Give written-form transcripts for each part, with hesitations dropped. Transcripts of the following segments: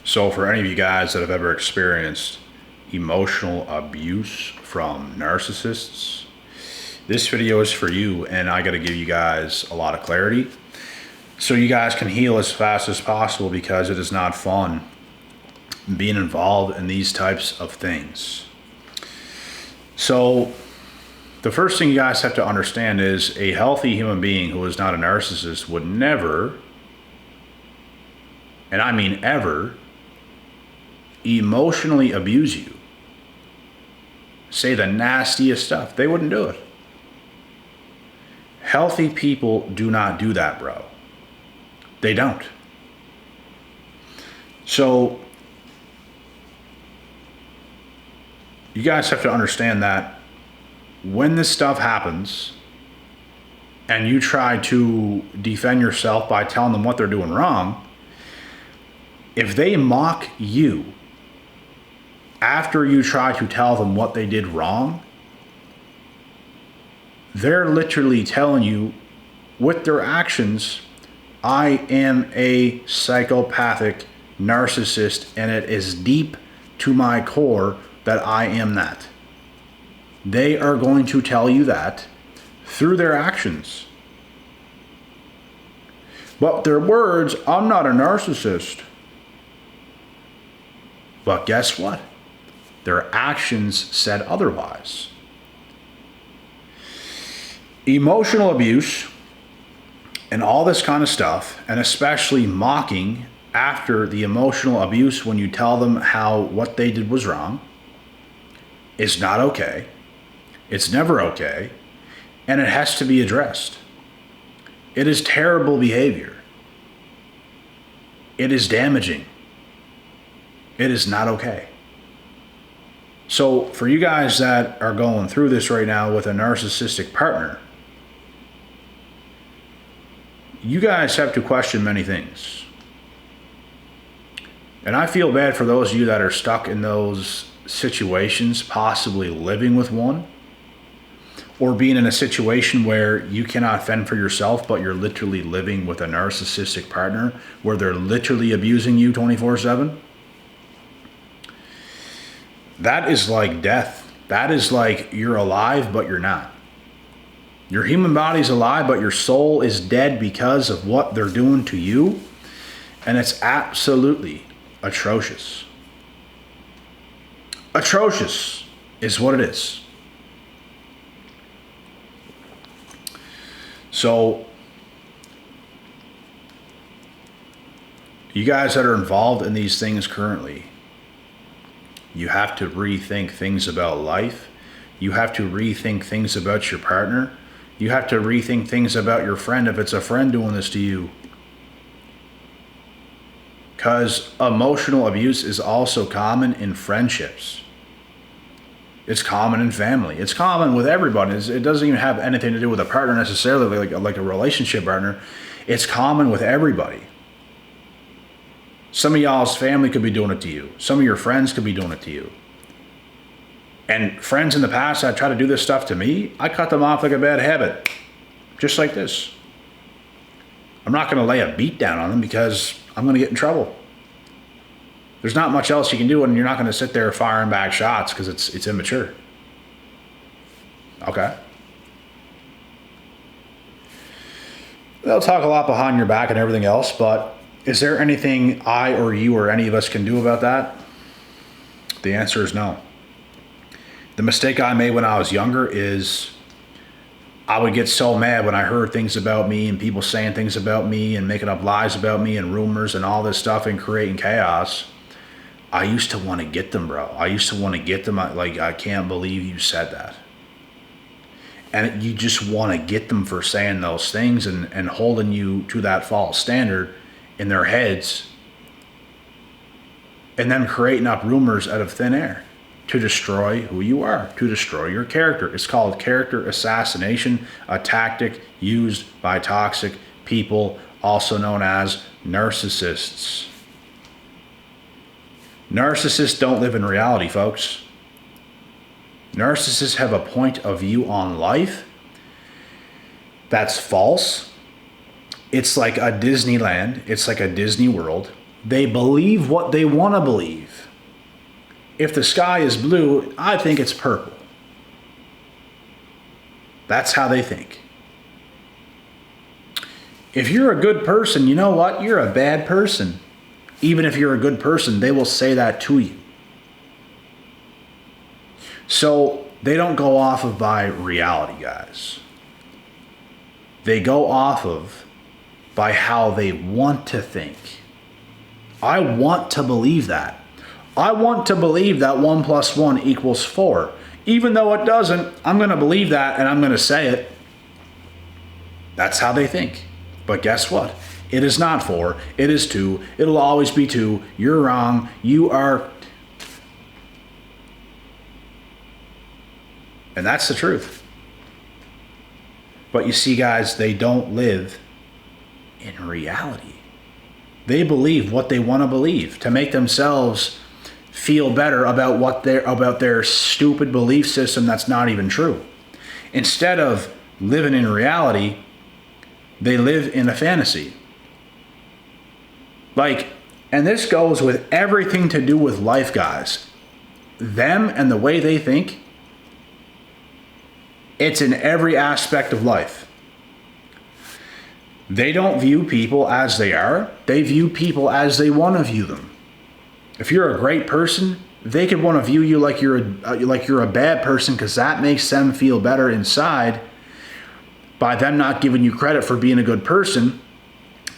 So for any of you guys that have ever experienced emotional abuse from narcissists, this video is for you, and I got to give you guys a lot of clarity so you guys can heal as fast as possible, because it is not fun being involved in these types of things. So the first thing you guys have to understand is a healthy human being who is not a narcissist would never, and I mean ever, emotionally abuse you. Say the nastiest stuff. They wouldn't do it. Healthy people do not do that, bro. They don't. So you guys have to understand that when this stuff happens and you try to defend yourself by telling them what they're doing wrong, if they mock you after you try to tell them what they did wrong, they're literally telling you with their actions, I am a psychopathic narcissist, and it is deep to my core that I am that. They are going to tell you that through their actions. But their words, I'm not a narcissist. But guess what? Their actions said otherwise. Emotional abuse and all this kind of stuff, and especially mocking after the emotional abuse when you tell them how what they did was wrong, is not okay. It's never okay, and it has to be addressed. It is terrible behavior. It is damaging. It is not okay. So for you guys that are going through this right now with a narcissistic partner, you guys have to question many things. And I feel bad for those of you that are stuck in those situations, possibly living with one, or being in a situation where you cannot fend for yourself, but you're literally living with a narcissistic partner where they're literally abusing you 24/7. That is like death. That is like you're alive, but you're not. Your human body's alive, but your soul is dead because of what they're doing to you. And it's absolutely atrocious. Atrocious is what it is. So, you guys that are involved in these things currently, you have to rethink things about life. You have to rethink things about your partner. You have to rethink things about your friend if it's a friend doing this to you. Because emotional abuse is also common in friendships. It's common in family. It's common with everybody. It doesn't even have anything to do with a partner necessarily, like a relationship partner. It's common with everybody. Some of y'all's family could be doing it to you. Some of your friends could be doing it to you. And friends in the past that try to do this stuff to me, I cut them off like a bad habit. Just like this. I'm not going to lay a beat down on them because I'm going to get in trouble. There's not much else you can do, and you're not going to sit there firing back shots because it's immature. Okay? They'll talk a lot behind your back and everything else, but is there anything I or you or any of us can do about that? The answer is no. The mistake I made when I was younger is I would get so mad when I heard things about me and people saying things about me and making up lies about me and rumors and all this stuff and creating chaos. I used to want to get them, bro. I used to want to get them. Like, I can't believe you said that. And you just want to get them for saying those things and holding you to that false standard in their heads, and then creating up rumors out of thin air to destroy who you are, to destroy your character. It's called character assassination, a tactic used by toxic people, also known as narcissists. Narcissists don't live in reality, folks. Narcissists have a point of view on life that's false. It's like a Disneyland. It's like a Disney World. They believe what they want to believe. If the sky is blue, I think it's purple. That's how they think. If you're a good person, you know what? You're a bad person. Even if you're a good person, they will say that to you. So they don't go off of by reality, guys. They go off of by how they want to think. I want to believe that. I want to believe that 1 + 1 = 4. Even though it doesn't, I'm going to believe that and I'm going to say it. That's how they think. But guess what? It is not 4. It is 2. It'll always be 2. You're wrong. You are. And that's the truth. But you see, guys, they don't live in reality. They believe what they want to believe to make themselves feel better about their stupid belief system that's not even true. Instead of living in reality, they live in a fantasy. And this goes with everything to do with life, guys. Them and the way they think, it's in every aspect of life. They don't view people as they are. They view people as they want to view them. If you're a great person, they could want to view you like you're a bad person because that makes them feel better inside by them not giving you credit for being a good person.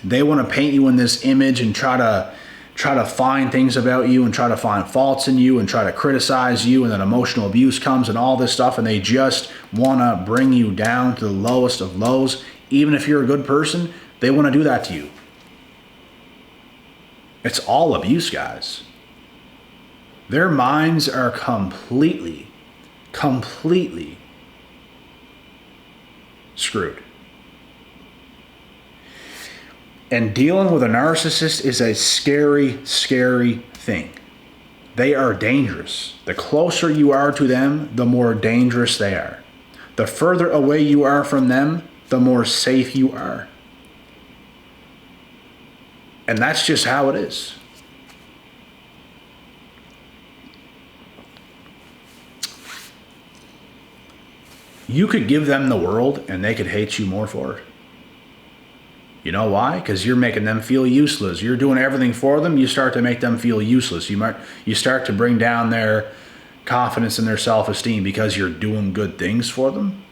They want to paint you in this image and try to find things about you and try to find faults in you and try to criticize you, and then emotional abuse comes and all this stuff, and they just want to bring you down to the lowest of lows. Even if you're a good person, they want to do that to you. It's all abuse, guys. Their minds are completely screwed. And dealing with a narcissist is a scary, scary thing. They are dangerous. The closer you are to them, the more dangerous they are. The further away you are from them, the more safe you are. And that's just how it is. You could give them the world and they could hate you more for it. You know why? Because you're making them feel useless. You're doing everything for them. You start to make them feel useless. You start to bring down their confidence and their self-esteem because you're doing good things for them.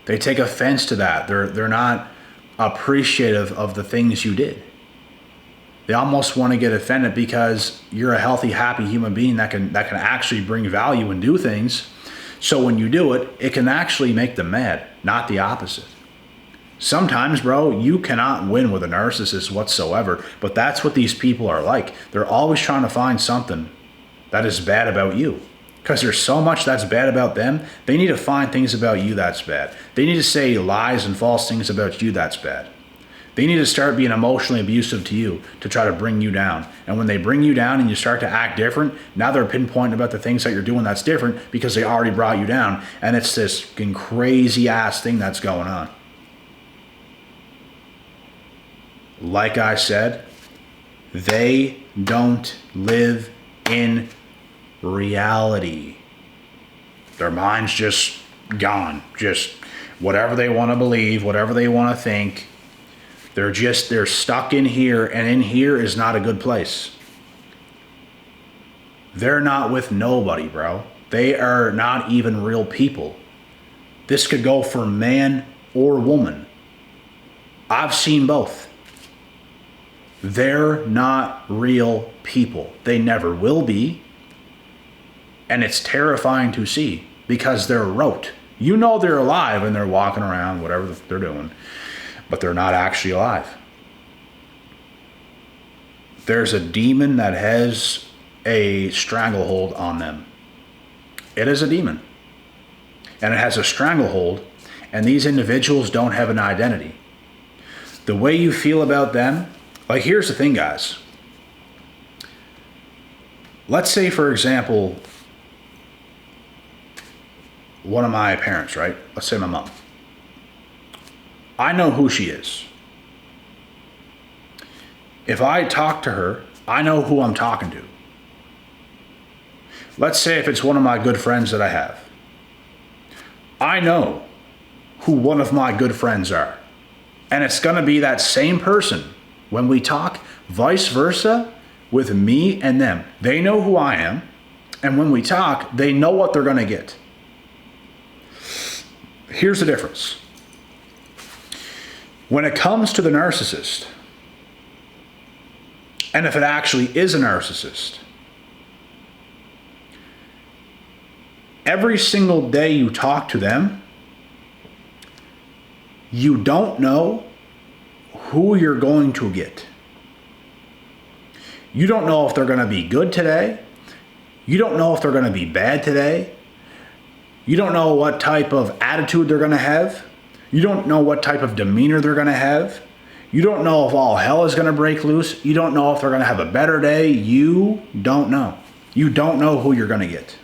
They take offense to that. They're not appreciative of the things you did. They almost want to get offended because you're a healthy, happy human being that can actually bring value and do things. So when you do it, it can actually make them mad, not the opposite. Sometimes, bro, you cannot win with a narcissist whatsoever, but that's what these people are like. They're always trying to find something that is bad about you. Because there's so much that's bad about them, they need to find things about you that's bad. They need to say lies and false things about you that's bad. They need to start being emotionally abusive to you to try to bring you down. And when they bring you down and you start to act different, now they're pinpointing about the things that you're doing that's different because they already brought you down. And it's this crazy ass thing that's going on. Like I said, they don't live in reality. Their mind's just gone. Just whatever they want to believe, whatever they want to think. They're stuck in here, and in here is not a good place. They're not with nobody, bro. They are not even real people. This could go for man or woman. I've seen both. They're not real people. They never will be. And it's terrifying to see because they're rote. You know they're alive and they're walking around, whatever they're doing. But they're not actually alive. There's a demon that has a stranglehold on them. It is a demon. And it has a stranglehold, and these individuals don't have an identity. The way you feel about them, like here's the thing, guys. Let's say, for example, one of my parents, right? Let's say my mom. I know who she is. If I talk to her, I know who I'm talking to. Let's say if it's one of my good friends that I have. I know who one of my good friends are. And it's going to be that same person when we talk, vice versa, with me and them. They know who I am. And when we talk, they know what they're going to get. Here's the difference. When it comes to the narcissist, and if it actually is a narcissist, every single day you talk to them, you don't know who you're going to get. You don't know if they're going to be good today. You don't know if they're going to be bad today. You don't know what type of attitude they're going to have. You don't know what type of demeanor they're going to have. You don't know if all hell is going to break loose. You don't know if they're going to have a better day. You don't know. You don't know who you're going to get.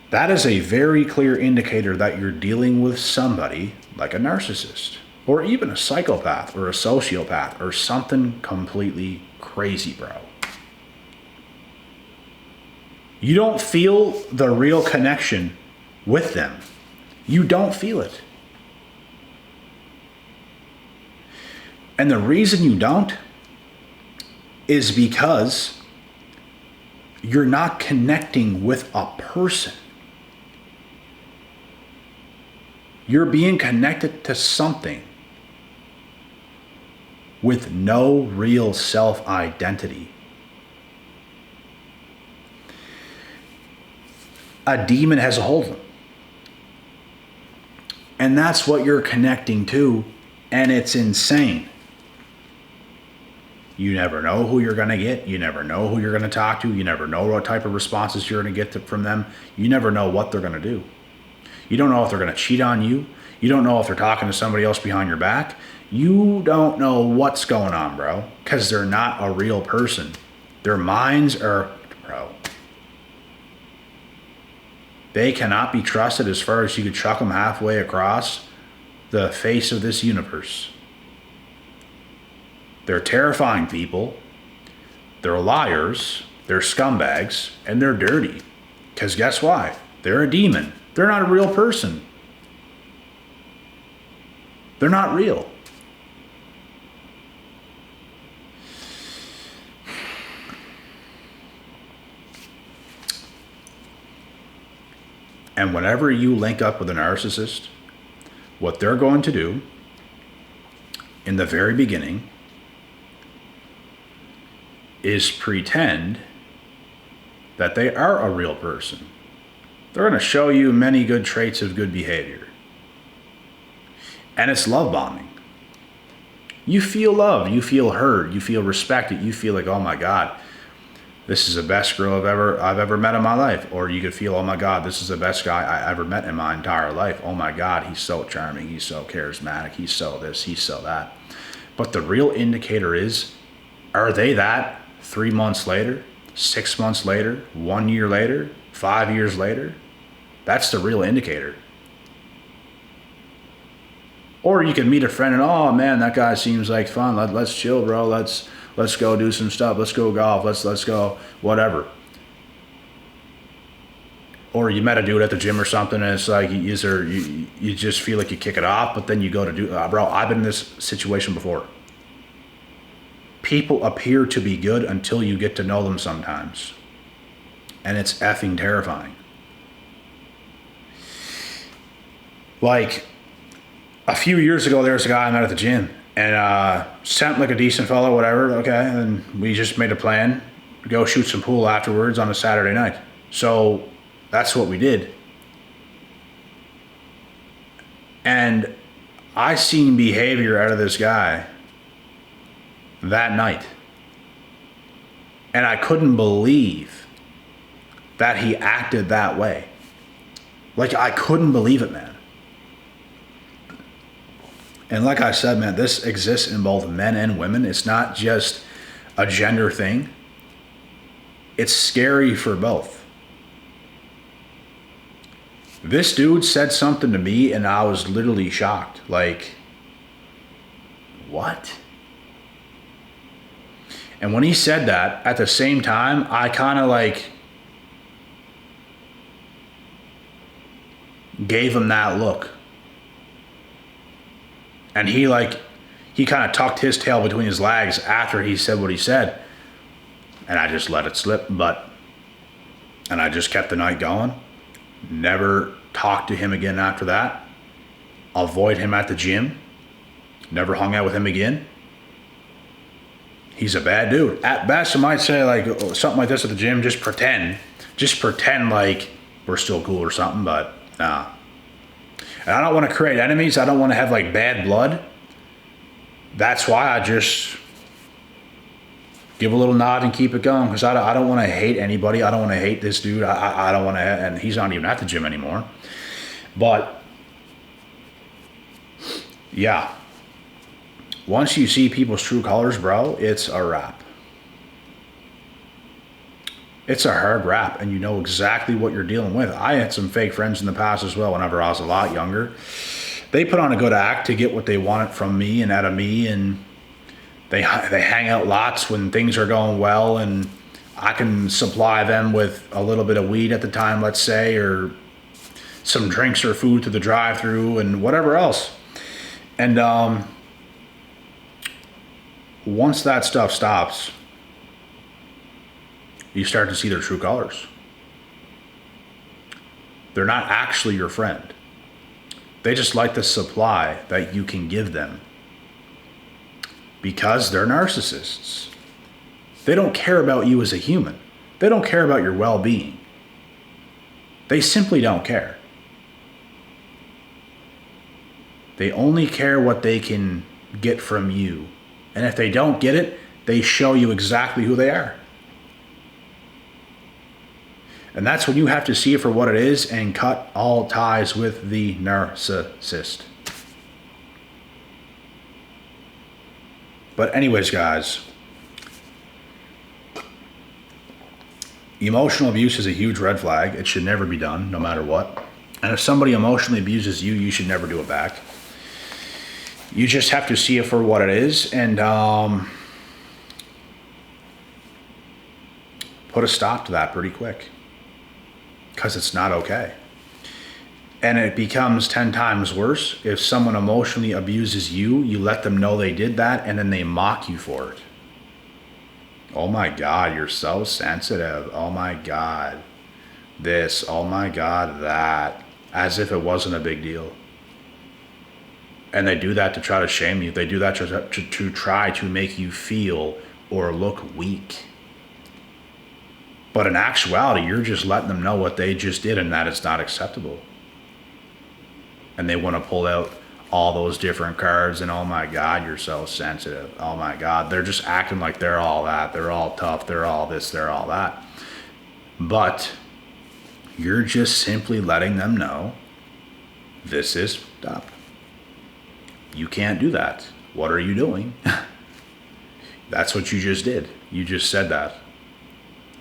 That is a very clear indicator that you're dealing with somebody like a narcissist, or even a psychopath or a sociopath or something completely crazy, bro. You don't feel the real connection with them. You don't feel it. And the reason you don't is because you're not connecting with a person. You're being connected to something with no real self-identity. A demon has a hold of them. And that's what you're connecting to, and it's insane. You never know who you're going to get. You never know who you're going to talk to. You never know what type of responses you're going to get from them. You never know what they're going to do. You don't know if they're going to cheat on you. You don't know if they're talking to somebody else behind your back. You don't know what's going on, bro, because they're not a real person. Their minds are, bro. They cannot be trusted as far as you could chuck them halfway across the face of this universe. They're terrifying people. They're liars. They're scumbags. And they're dirty. Because guess why? They're a demon. They're not a real person. They're not real. And whenever you link up with a narcissist, what they're going to do in the very beginning is pretend that they are a real person. They're going to show you many good traits of good behavior. And it's love bombing. You feel loved, you feel heard, you feel respected, you feel like, oh my God, this is the best girl I've ever met in my life. Or you could feel, oh my God, this is the best guy I ever met in my entire life. Oh my God, he's so charming, he's so charismatic, he's so this, he's so that. But the real indicator is, are they that 3 months later, 6 months later, 1 year later, 5 years later? That's the real indicator. Or you can meet a friend and, oh man, that guy seems like fun. Let's chill, bro. Let's go do some stuff. Let's go golf. Let's go whatever. Or you met a dude at the gym or something, and it's like you just feel like you kick it off, but then you go to do, bro. I've been in this situation before. People appear to be good until you get to know them sometimes, and it's effing terrifying. Like, a few years ago, there was a guy I met at the gym, and sent like a decent fellow, whatever, okay, and we just made a plan to go shoot some pool afterwards on a Saturday night. So that's what we did. And I seen behavior out of this guy that night. And I couldn't believe that he acted that way. Like, I couldn't believe it, man. And like I said, man, this exists in both men and women. It's not just a gender thing. It's scary for both. This dude said something to me and I was literally shocked. Like, what? And when he said that, at the same time, I kind of like gave him that look. And he kind of tucked his tail between his legs after he said what he said. And I just let it slip, and I just kept the night going. Never talked to him again after that. Avoid him at the gym. Never hung out with him again. He's a bad dude. At best, I might say like something like this at the gym. Just pretend like we're still cool or something, but nah. And I don't want to create enemies. I don't want to have like bad blood. That's why I just give a little nod and keep it going, because I don't want to hate anybody. I don't want to hate this dude. I don't want to, and he's not even at the gym anymore. But yeah, once you see people's true colors, bro, it's a wrap. It's a hard wrap, and you know exactly what you're dealing with. I had some fake friends in the past as well whenever I was a lot younger. They put on a good act to get what they wanted from me and out of me, and they hang out lots when things are going well, and I can supply them with a little bit of weed at the time, let's say, or some drinks or food to the drive-thru and whatever else. And once that stuff stops, you start to see their true colors. They're not actually your friend. They just like the supply that you can give them, because they're narcissists. They don't care about you as a human. They don't care about your well-being. They simply don't care. They only care what they can get from you. And if they don't get it, they show you exactly who they are. And that's when you have to see it for what it is and cut all ties with the narcissist. But anyways, guys, emotional abuse is a huge red flag. It should never be done, no matter what. And if somebody emotionally abuses you, you should never do it back. You just have to see it for what it is and put a stop to that pretty quick, because it's not okay. And it becomes 10 times worse if someone emotionally abuses you. You let them know they did that, and then they mock you for it. Oh my God, you're so sensitive. Oh my God, this. Oh my God, that. As if it wasn't a big deal. And they do that to try to shame you. They do that to try to make you feel or look weak. But in actuality, you're just letting them know what they just did and that it's not acceptable. And they want to pull out all those different cards and, oh my God, you're so sensitive. Oh my God, they're just acting like they're all that. They're all tough. They're all this. They're all that. But you're just simply letting them know this is stop. You can't do that. What are you doing? That's what you just did. You just said that.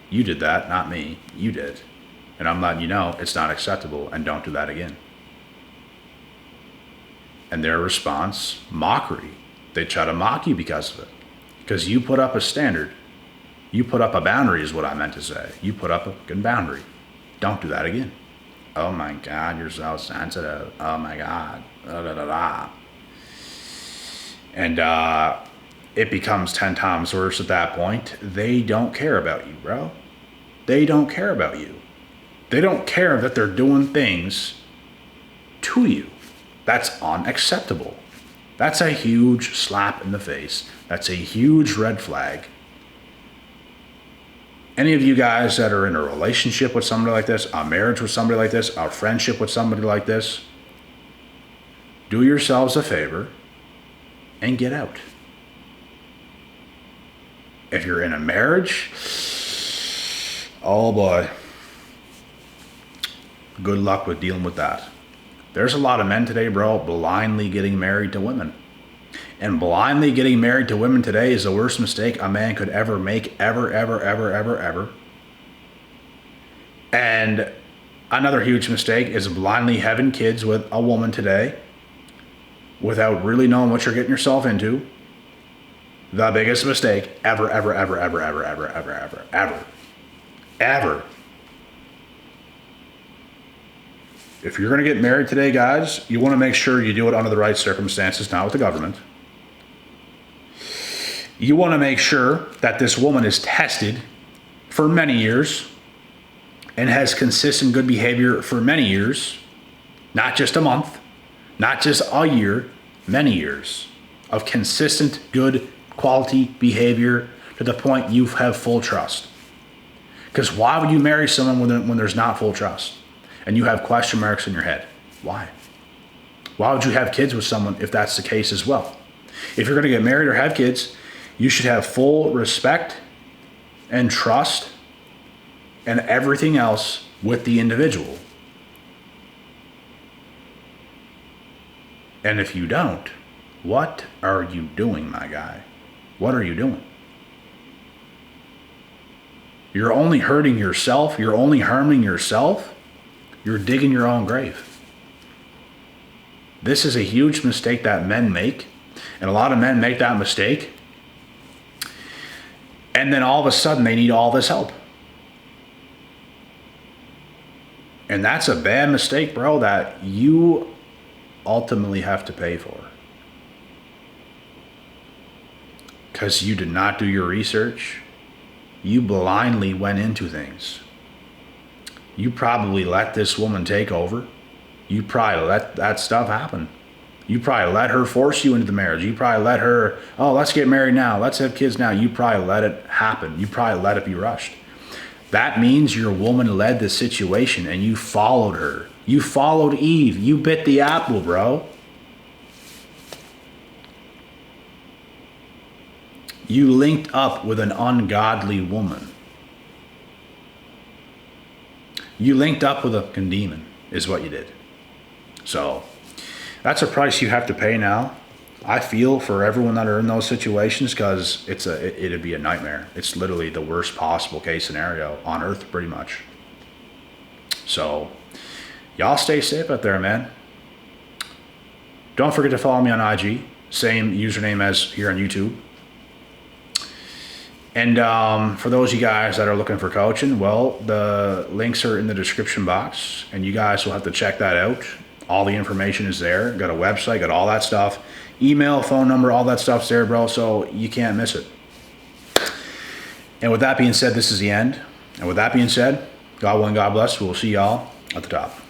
You did that, not me. You did. And I'm letting you know it's not acceptable, and don't do that again. And their response, mockery. They try to mock you because of it. Because you put up a standard. You put up a boundary is what I meant to say. You put up a good boundary. Don't do that again. Oh my God, you're so sensitive. Oh my God. Da, da, da, da. And it becomes 10 times worse at that point. They don't care about you, bro. They don't care about you. They don't care that they're doing things to you. That's unacceptable. That's a huge slap in the face. That's a huge red flag. Any of you guys that are in a relationship with somebody like this, a marriage with somebody like this, a friendship with somebody like this, do yourselves a favor and get out. If you're in a marriage, oh boy, good luck with dealing with that. There's a lot of men today, bro, blindly getting married to women. And blindly getting married to women today is the worst mistake a man could ever make, ever. And another huge mistake is blindly having kids with a woman today. without really knowing what you're getting yourself into. The biggest mistake ever, ever, ever, ever, ever, ever, ever, ever, ever, ever. If you're going to get married today, guys, you want to make sure you do it under the right circumstances, not with the government. You want to make sure that this woman is tested for many years and has consistent good behavior for many years, not just a month, not just a year, many years of consistent good quality behavior to the point you have full trust. Because why would you marry someone when there's not full trust and you have question marks in your head? Why? Why would you have kids with someone if that's the case as well? If you're going to get married or have kids, you should have full respect and trust and everything else with the individual. And if you don't, what are you doing, my guy? What are you doing? You're only hurting yourself. You're only harming yourself. You're digging your own grave. This is a huge mistake that men make. And a lot of men make that mistake. And then all of a sudden they need all this help. And that's a bad mistake, bro, that you ultimately have to pay for. Because you did not do your research. You blindly went into things. You probably let this woman take over. You probably let that stuff happen. You probably let her force you into the marriage. You probably let her, oh, let's get married now. Let's have kids now. You probably let it happen. You probably let it be rushed. That means your woman led the situation and you followed her. You followed Eve. You bit the apple, bro. You linked up with an ungodly woman. You linked up with a demon, is what you did. So that's a price you have to pay now. I feel for everyone that are in those situations, because it'd be a nightmare. It's literally the worst possible case scenario on earth, pretty much. So y'all stay safe out there, man. Don't forget to follow me on IG. Same username as here on YouTube. And for those of you guys that are looking for coaching, well, the links are in the description box, and you guys will have to check that out. All the information is there. Got a website, got all that stuff. Email, phone number, all that stuff's there, bro, so you can't miss it. And with that being said, this is the end. And with that being said, God willing, God bless. We'll see y'all at the top.